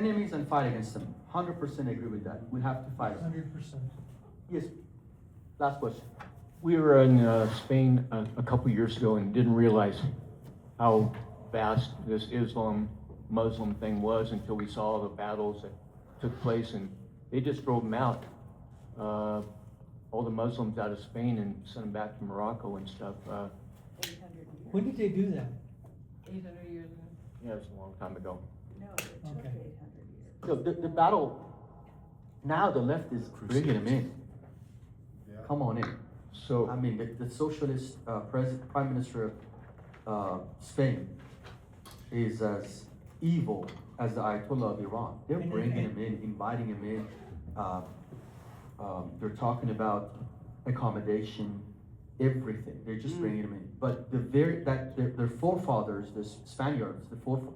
enemies and fight against them. 100% agree with that. We have to fight them. 100%. Yes. Last question. We were in Spain a couple years ago and didn't realize how vast this Muslim thing was until we saw the battles that took place, and they just drove them out, all the Muslims out of Spain, and sent them back to Morocco and stuff. 800 years. When did they do that? 800 years ago? Yeah, it was a long time ago. No, it took Okay. 800 years. So the battle, now the left is bringing them in. Yeah. Come on in. So I mean, the socialist prime minister of Spain is as evil as the Ayatollah of Iran. They're bringing him in, inviting him in. They're talking about accommodation, everything. They're just bringing him in. But their forefathers, the Spaniards,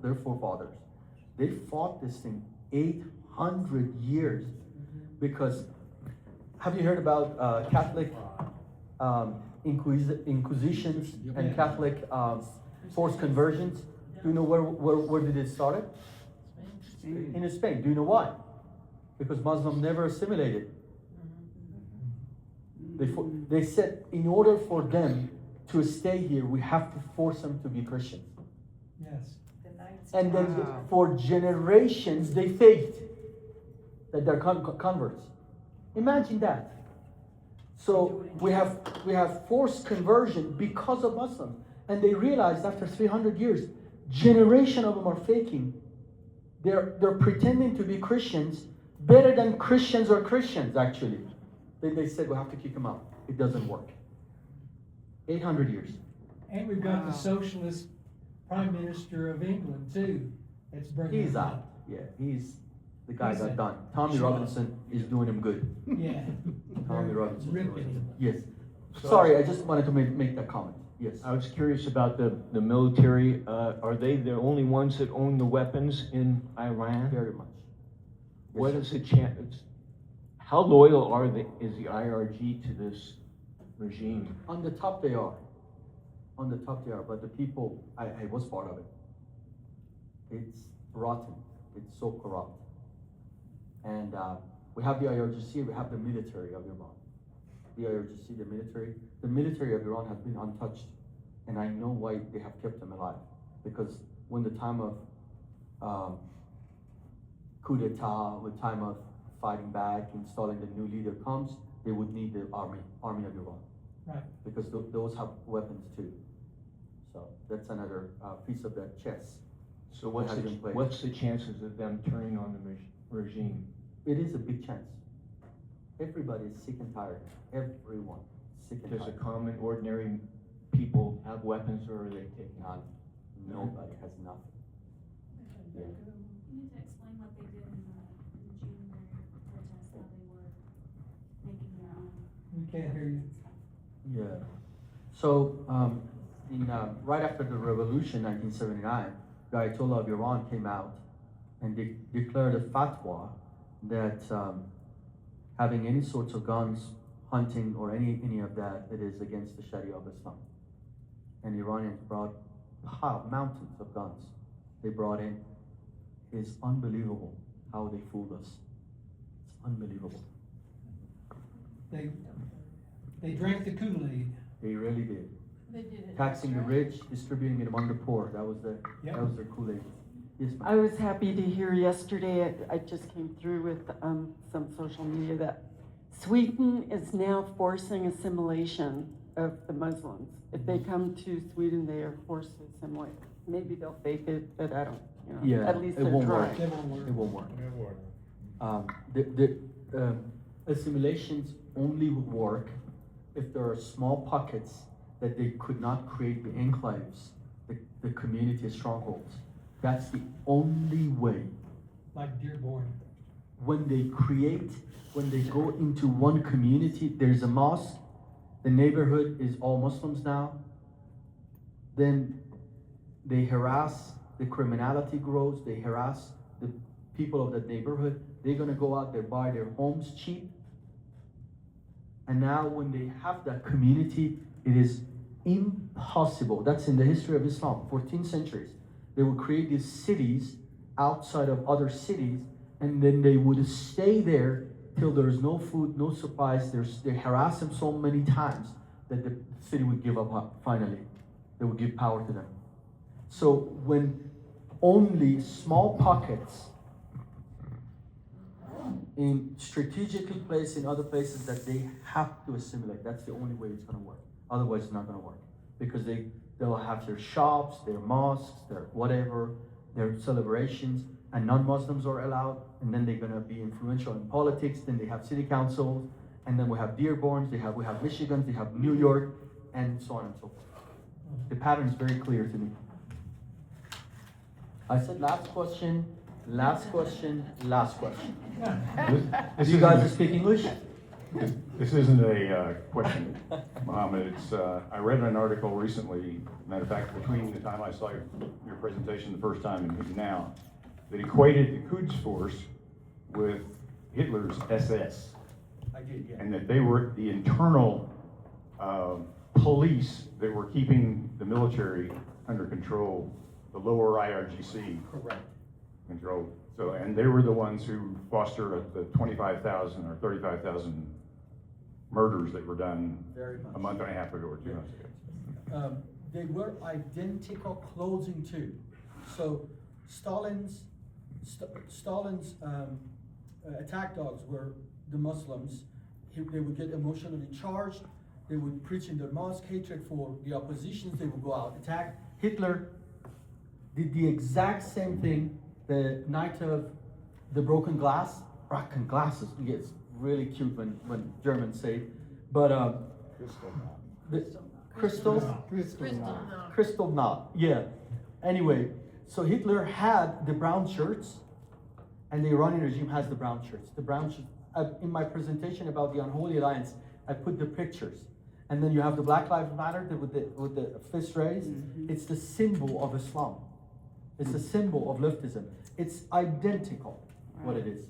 their forefathers, they fought this thing 800 years because. Have you heard about Catholic inquisitions and Yeah. Catholic forced conversions? Do you know where did it start? In Spain. Do you know why? Because Muslims never assimilated. They said in order for them to stay here, we have to force them to be Christians. Yes. The Knights And then Templar. for generations, they faked that they're converts. Imagine that. So we have forced conversion because of Muslims, and they realized after 300 years, generation of them are faking. They're pretending to be Christians better than Christians are Christians. Actually, they said we have to kick them out. It doesn't work. 800 years. And we've got the socialist prime minister of England too. That's bringing He's them out. Yeah, he's the guy He's got a- done. Tommy Robinson is doing him good. Yeah. Tommy They're Robinson. ripping him. Yes. Sorry, I just wanted to make that comment. Yes. I was curious about the military. Are they the only ones that own the weapons in Iran? Very much. Yes, What sir. is the chance? How loyal is the IRG to this regime? On the top they are. On the top they are, but the people, I was part of it. It's rotten. It's so corrupt. And we have the IRGC, we have the military of Iran. The IRGC, the military of Iran has been untouched. And I know why they have kept them alive. Because when the time of coup d'etat, when time of fighting back, installing the new leader comes, they would need the army of Iran. Right. Because those have weapons too. So that's another piece of that chess. So what's the chances of them turning on the regime? It is a big chance. Everybody is sick and tired. Everyone sick and Does the tired. common, ordinary people have weapons, or are they taking None. Nobody has nothing. Yeah. You need to explain what they did in the January protests, how they were making their own. We can't hear you. Yeah. So, right after the revolution, 1979, the Ayatollah of Iran came out and declared a fatwa that having any sorts of guns, hunting, or any of that, it is against the Sharia of Islam. And Iranians brought mountains of guns. They brought in. It's unbelievable how they fooled us. It's unbelievable. They drank the Kool-Aid. They really did. They did it. Taxing the rich, distributing it among the poor. That was Yep. their Kool-Aid. Yes, ma'am. I was happy to hear yesterday, I just came through with some social media, that Sweden is now forcing assimilation of the Muslims. If they come to Sweden, they are forced to assimilate. Maybe they'll fake it, but I don't, Yeah, at least it they're won't work. trying. They won't work. It won't work. Yeah, water. The assimilations only would work if there are small pockets that they could not create the enclaves, the community strongholds. That's the only way. Like Dearborn. When they go into one community, there's a mosque, the neighborhood is all Muslims now, then they harass, the criminality grows, they harass the people of that neighborhood. They're gonna go out there, buy their homes cheap. And now when they have that community, it is impossible. That's in the history of Islam, 14 centuries. They will create these cities outside of other cities, and then they would stay there till there's no food, no supplies. They harass them so many times that the city would give up finally. They would give power to them. So when only small pockets in strategically placed in other places that they have to assimilate, that's the only way it's gonna work. Otherwise, it's not gonna work. Because they'll have their shops, their mosques, their whatever, their celebrations, and non-Muslims are allowed, and then they're gonna be influential in politics, then they have city councils, and then we have Dearborns, we have Michigans, they have New York, and so on and so forth. The pattern is very clear to me. I said last question, last question, last question. This Do you guys isn't- speak English? This isn't a question, Mohammed. It's, I read an article recently, matter of fact, between the time I saw your presentation the first time and now, that equated the Quds Force with Hitler's SS. I did, yeah. And that they were the internal police that were keeping the military under control, the lower IRGC Correct. control. So, and they were the ones who fostered the 25,000 or 35,000 murders that were done Very much. a month and a half ago or 2 months ago. They were identical clothing too. So Stalin's attack dogs were the Muslims. They would get emotionally charged. They would preach in their mosque hatred for the oppositions. They would go out attack. Hitler did the exact same thing the night of the broken glass. Broken glasses. It's really cute when Germans say it. But the crystal knot. Yeah. Anyway, so Hitler had the brown shirts, and the Iranian regime has the brown shirts. The brown shirts. In my presentation about the Unholy Alliance, I put the pictures. And then you have the Black Lives Matter with the fist raised. Mm-hmm. It's the symbol of Islam. It's the symbol of leftism. It's identical what it is.